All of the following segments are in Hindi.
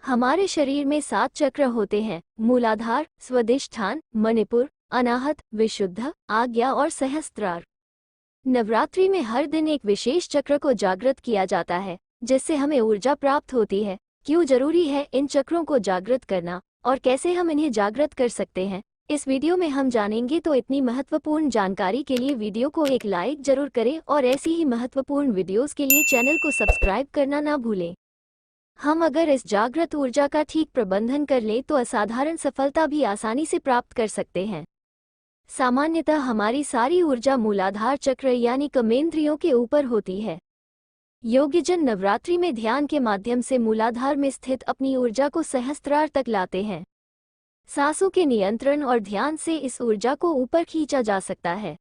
हमारे शरीर में 7 चक्र होते हैं: मूलाधार, स्वादिष्ठान, मणिपुर, अनाहत, विशुद्ध, आज्ञा और सहस्त्रार। नवरात्रि में हर दिन एक विशेष चक्र को जागृत किया जाता है, जिससे हमें ऊर्जा प्राप्त होती है। क्यों जरूरी है इन चक्रों को जागृत करना और कैसे हम इन्हें जागृत कर सकते हैं, इस वीडियो में हम जानेंगे। तो इतनी महत्वपूर्ण जानकारी के लिए वीडियो को एक लाइक जरूर करें और ऐसी ही महत्वपूर्ण वीडियोस के लिए चैनल को सब्सक्राइब करना ना भूलें। हम अगर इस जागृत ऊर्जा का ठीक प्रबंधन कर लें तो असाधारण सफलता भी आसानी से प्राप्त कर सकते हैं। सामान्यतः हमारी सारी ऊर्जा मूलाधार चक्र यानी कर्मेंद्रियों के ऊपर होती है। योग्यजन नवरात्रि में ध्यान के माध्यम से मूलाधार में स्थित अपनी ऊर्जा को सहस्त्रार तक लाते हैं। सांसों के नियंत्रण और ध्यान से इस ऊर्जा को ऊपर खींचा जा सकता है।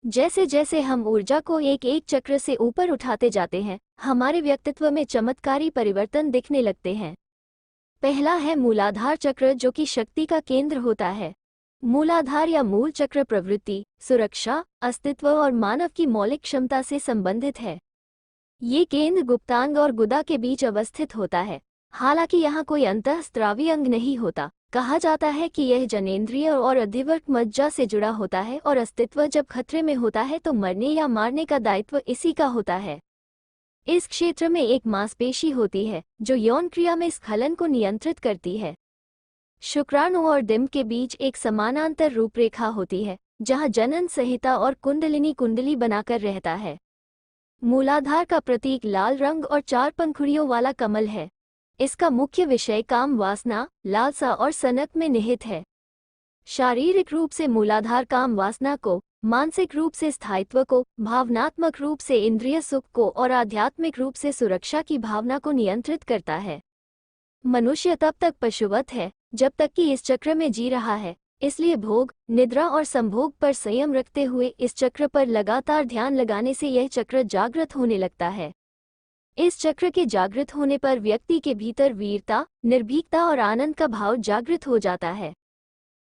जैसे जैसे हम ऊर्जा को एक एक चक्र से ऊपर उठाते जाते हैं, हमारे व्यक्तित्व में चमत्कारी परिवर्तन दिखने लगते हैं। पहला है मूलाधार चक्र, जो कि शक्ति का केंद्र होता है। मूलाधार या मूल चक्र प्रवृत्ति, सुरक्षा, अस्तित्व और मानव की मौलिक क्षमता से संबंधित है। ये केंद्र गुप्तांग और गुदा के बीच अवस्थित होता है। हालांकि यहाँ कोई अंतःस्रावी अंग नहीं होता। कहा जाता है कि यह जनेंद्रिय और अधिवर्त मज्जा से जुड़ा होता है और अस्तित्व जब खतरे में होता है तो मरने या मारने का दायित्व इसी का होता है। इस क्षेत्र में एक मांसपेशी होती है जो यौन क्रिया में स्खलन को नियंत्रित करती है। शुक्राणु और डिम्ब के बीच एक समानांतर रूपरेखा होती है जहां जनन संहिता और कुंडलिनी कुंडली बनाकर रहता है। मूलाधार का प्रतीक लाल रंग और 4 पंखुड़ियों वाला कमल है। इसका मुख्य विषय काम वासना, लालसा और सनक में निहित है। शारीरिक रूप से मूलाधार काम वासना को, मानसिक रूप से स्थायित्व को, भावनात्मक रूप से इंद्रिय सुख को और आध्यात्मिक रूप से सुरक्षा की भावना को नियंत्रित करता है। मनुष्य तब तक पशुवत है जब तक कि इस चक्र में जी रहा है, इसलिए भोग, निद्रा और संभोग पर संयम रखते हुए इस चक्र पर लगातार ध्यान लगाने से यह चक्र जागृत होने लगता है। इस चक्र के जागृत होने पर व्यक्ति के भीतर वीरता, निर्भीकता और आनंद का भाव जागृत हो जाता है।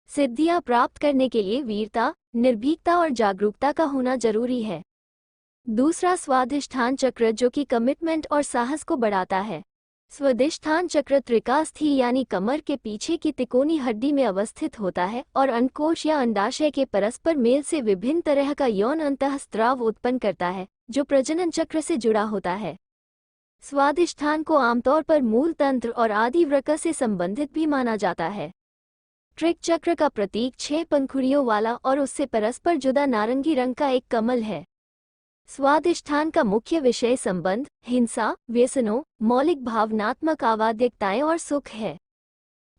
सिद्धियां प्राप्त करने के लिए वीरता, निर्भीकता और जागरूकता का होना जरूरी है। दूसरा स्वादिष्ठान चक्र, जो कि कमिटमेंट और साहस को बढ़ाता है। स्वादिष्ठान चक्र त्रिकास्थी यानी कमर के पीछे की तिकोनी हड्डी में अवस्थित होता है और अंडकोश या अंडाशय के परस्पर मेल से विभिन्न तरह का यौन अंतःस्राव उत्पन्न करता है, जो प्रजनन चक्र से जुड़ा होता है। स्वादिष्ठान को आमतौर पर मूल तंत्र और आदि वृक्क से संबंधित भी माना जाता है। ट्रिक चक्र का प्रतीक 6 पंखुड़ियों वाला और उससे परस्पर जुदा नारंगी रंग का एक कमल है। स्वादिष्ठान का मुख्य विषय संबंध, हिंसा, व्यसनों, मौलिक भावनात्मक आवाद्यकताएं और सुख है।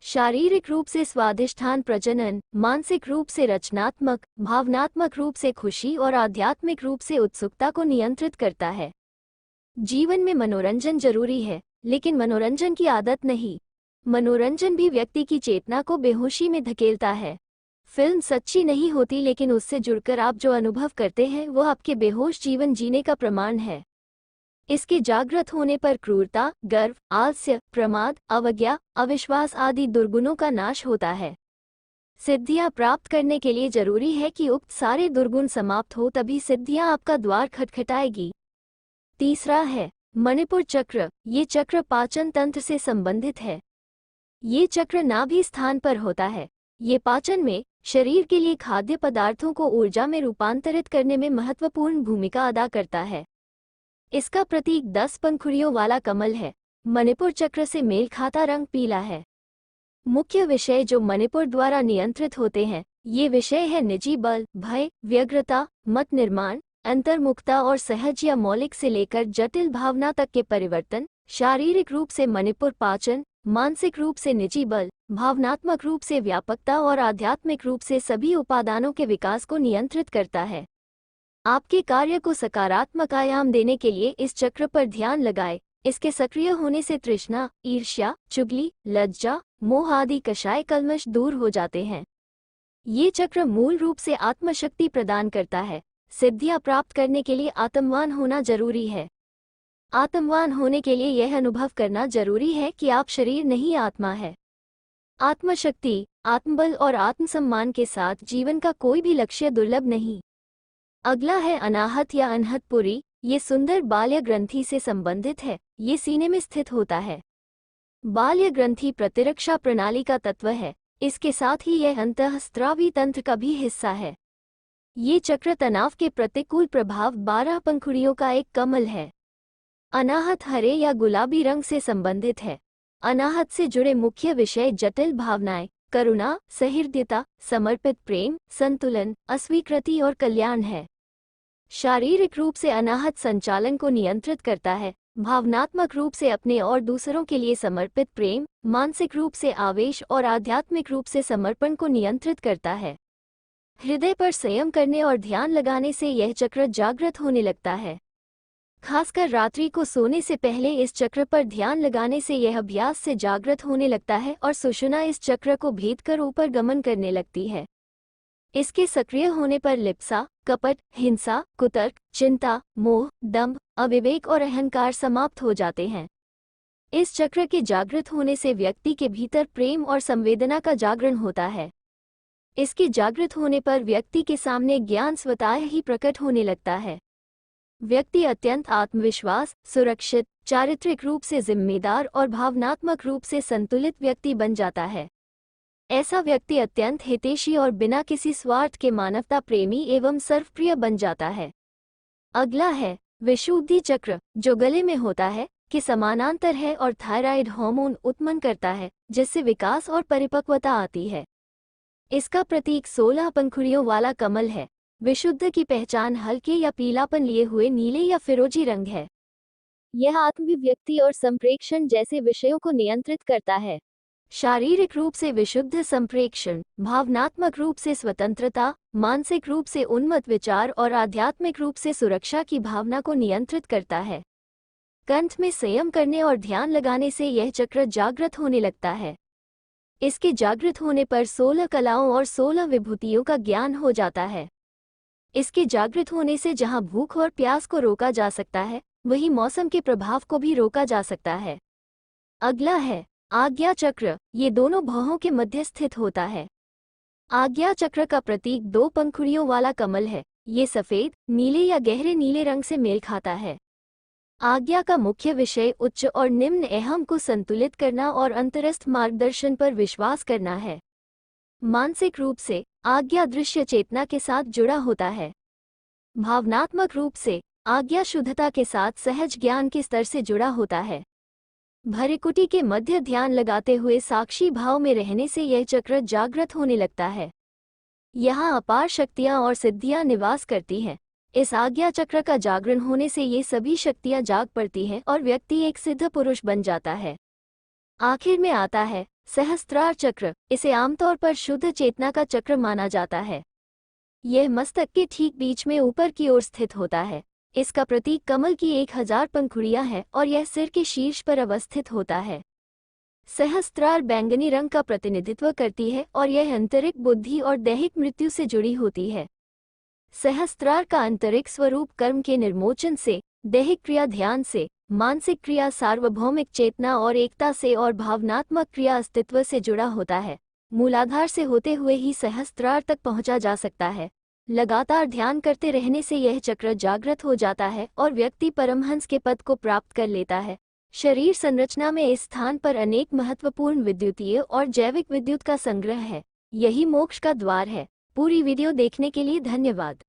शारीरिक रूप से स्वादिष्ठान प्रजनन, मानसिक रूप से रचनात्मक, भावनात्मक रूप से खुशी और आध्यात्मिक रूप से उत्सुकता को नियंत्रित करता है। जीवन में मनोरंजन जरूरी है, लेकिन मनोरंजन की आदत नहीं। मनोरंजन भी व्यक्ति की चेतना को बेहोशी में धकेलता है। फिल्म सच्ची नहीं होती, लेकिन उससे जुड़कर आप जो अनुभव करते हैं वो आपके बेहोश जीवन जीने का प्रमाण है। इसके जागृत होने पर क्रूरता, गर्व, आलस्य, प्रमाद, अवज्ञा, अविश्वास आदि दुर्गुणों का नाश होता है। सिद्धियां प्राप्त करने के लिए जरूरी है कि उक्त सारे दुर्गुण समाप्त हो, तभी सिद्धियां आपका द्वार खटखटाएगी। तीसरा है मणिपुर चक्र। ये चक्र पाचन तंत्र से संबंधित है। ये चक्र नाभि स्थान पर होता है। ये पाचन में शरीर के लिए खाद्य पदार्थों को ऊर्जा में रूपांतरित करने में महत्वपूर्ण भूमिका अदा करता है। इसका प्रतीक 10 पंखुड़ियों वाला कमल है। मणिपुर चक्र से मेल खाता रंग पीला है। मुख्य विषय जो मणिपुर द्वारा नियंत्रित होते हैं, ये विषय है निजी बल, भय, व्यग्रता, मत निर्माण, अंतर्मुखता और सहज या मौलिक से लेकर जटिल भावना तक के परिवर्तन। शारीरिक रूप से मणिपुर पाचन, मानसिक रूप से निजी बल, भावनात्मक रूप से व्यापकता और आध्यात्मिक रूप से सभी उपादानों के विकास को नियंत्रित करता है। आपके कार्य को सकारात्मक आयाम देने के लिए इस चक्र पर ध्यान लगाएं। इसके सक्रिय होने से तृष्णा, ईर्ष्या, चुगली, लज्जा, मोह आदि कषाय कल्मश दूर हो जाते हैं। ये चक्र मूल रूप से आत्मशक्ति प्रदान करता है। सिद्धियां प्राप्त करने के लिए आत्मवान होना जरूरी है। आत्मवान होने के लिए यह अनुभव करना जरूरी है कि आप शरीर नहीं, आत्मा है। आत्मशक्ति, आत्मबल और आत्मसम्मान के साथ जीवन का कोई भी लक्ष्य दुर्लभ नहीं। अगला है अनाहत या अनहतपुरी। ये सुंदर बाल्य ग्रंथि से संबंधित है। ये सीने में स्थित होता है। बाल्य ग्रंथि प्रतिरक्षा प्रणाली का तत्व है। इसके साथ ही यह अंतःस्रावी तंत्र का भी हिस्सा है। ये चक्र तनाव के प्रतिकूल प्रभाव 12 पंखुड़ियों का एक कमल है। अनाहत हरे या गुलाबी रंग से संबंधित है। अनाहत से जुड़े मुख्य विषय जटिल भावनाएं, करुणा, सहृदयता, समर्पित प्रेम, संतुलन, अस्वीकृति और कल्याण है। शारीरिक रूप से अनाहत संचालन को नियंत्रित करता है, भावनात्मक रूप से अपने और दूसरों के लिए समर्पित प्रेम, मानसिक रूप से आवेश और आध्यात्मिक रूप से समर्पण को नियंत्रित करता है। हृदय पर संयम करने और ध्यान लगाने से यह चक्र जागृत होने लगता है। खासकर रात्रि को सोने से पहले इस चक्र पर ध्यान लगाने से यह अभ्यास से जागृत होने लगता है और सुषुम्ना इस चक्र को भेद कर ऊपर गमन करने लगती है। इसके सक्रिय होने पर लिप्सा, कपट, हिंसा, कुतर्क, चिंता, मोह, दंभ, अविवेक और अहंकार समाप्त हो जाते हैं। इस चक्र के जागृत होने से व्यक्ति के भीतर प्रेम और संवेदना का जागरण होता है। इसके जागृत होने पर व्यक्ति के सामने ज्ञान स्वतः ही प्रकट होने लगता है। व्यक्ति अत्यंत आत्मविश्वास, सुरक्षित, चारित्रिक रूप से जिम्मेदार और भावनात्मक रूप से संतुलित व्यक्ति बन जाता है। ऐसा व्यक्ति अत्यंत हितैषी और बिना किसी स्वार्थ के मानवता प्रेमी एवं सर्वप्रिय बन जाता है। अगला है विशुद्धि चक्र, जो गले में होता है, के समानांतर है और थायराइड हार्मोन उत्पन्न करता है, जिससे विकास और परिपक्वता आती है। इसका प्रतीक 16 पंखुड़ियों वाला कमल है। विशुद्ध की पहचान हल्के या पीलापन लिए हुए नीले या फिरोजी रंग है। यह आत्माभिव्यक्ति और संप्रेक्षण जैसे विषयों को नियंत्रित करता है। शारीरिक रूप से विशुद्ध संप्रेक्षण, भावनात्मक रूप से स्वतंत्रता, मानसिक रूप से उन्मत्त विचार और आध्यात्मिक रूप से सुरक्षा की भावना को नियंत्रित करता है। कंठ में संयम करने और ध्यान लगाने से यह चक्र जागृत होने लगता है। इसके जागृत होने पर 16 कलाओं और 16 विभूतियों का ज्ञान हो जाता है। इसके जागृत होने से जहां भूख और प्यास को रोका जा सकता है, वहीं मौसम के प्रभाव को भी रोका जा सकता है। अगला है आज्ञा चक्र। ये दोनों भौहों के मध्य स्थित होता है। आज्ञा चक्र का प्रतीक 2 पंखुड़ियों वाला कमल है। ये सफेद, नीले या गहरे नीले रंग से मेल खाता है। आज्ञा का मुख्य विषय उच्च और निम्न अहम को संतुलित करना और अंतरस्थ मार्गदर्शन पर विश्वास करना है। मानसिक रूप से आज्ञा दृश्य चेतना के साथ जुड़ा होता है। भावनात्मक रूप से आज्ञा शुद्धता के साथ सहज ज्ञान के स्तर से जुड़ा होता है। भृकुटी के मध्य ध्यान लगाते हुए साक्षी भाव में रहने से यह चक्र जागृत होने लगता है। यहाँ अपार शक्तियाँ और सिद्धियाँ निवास करती हैं। इस आज्ञा चक्र का जागरण होने से ये सभी शक्तियाँ जाग पड़ती हैं और व्यक्ति एक सिद्ध पुरुष बन जाता है। आखिर में आता है सहस्त्रार चक्र। इसे आमतौर पर शुद्ध चेतना का चक्र माना जाता है। यह मस्तक के ठीक बीच में ऊपर की ओर स्थित होता है। इसका प्रतीक कमल की 1000 पंखुड़ियां हैं और यह सिर के शीर्ष पर अवस्थित होता है। सहस्त्रार बैंगनी रंग का प्रतिनिधित्व करती है और यह आंतरिक बुद्धि और दैहिक मृत्यु से जुड़ी होती है। सहस्त्रार का आंतरिक स्वरूप कर्म के निर्मोचन से, दैहिक क्रिया ध्यान से, मानसिक क्रिया सार्वभौमिक चेतना और एकता से और भावनात्मक क्रिया अस्तित्व से जुड़ा होता है। मूलाधार से होते हुए ही सहस्त्रार तक पहुंचा जा सकता है। लगातार ध्यान करते रहने से यह चक्र जागृत हो जाता है और व्यक्ति परमहंस के पद को प्राप्त कर लेता है। शरीर संरचना में इस स्थान पर अनेक महत्वपूर्ण विद्युतीय और जैविक विद्युत का संग्रह है। यही मोक्ष का द्वार है। पूरी वीडियो देखने के लिए धन्यवाद।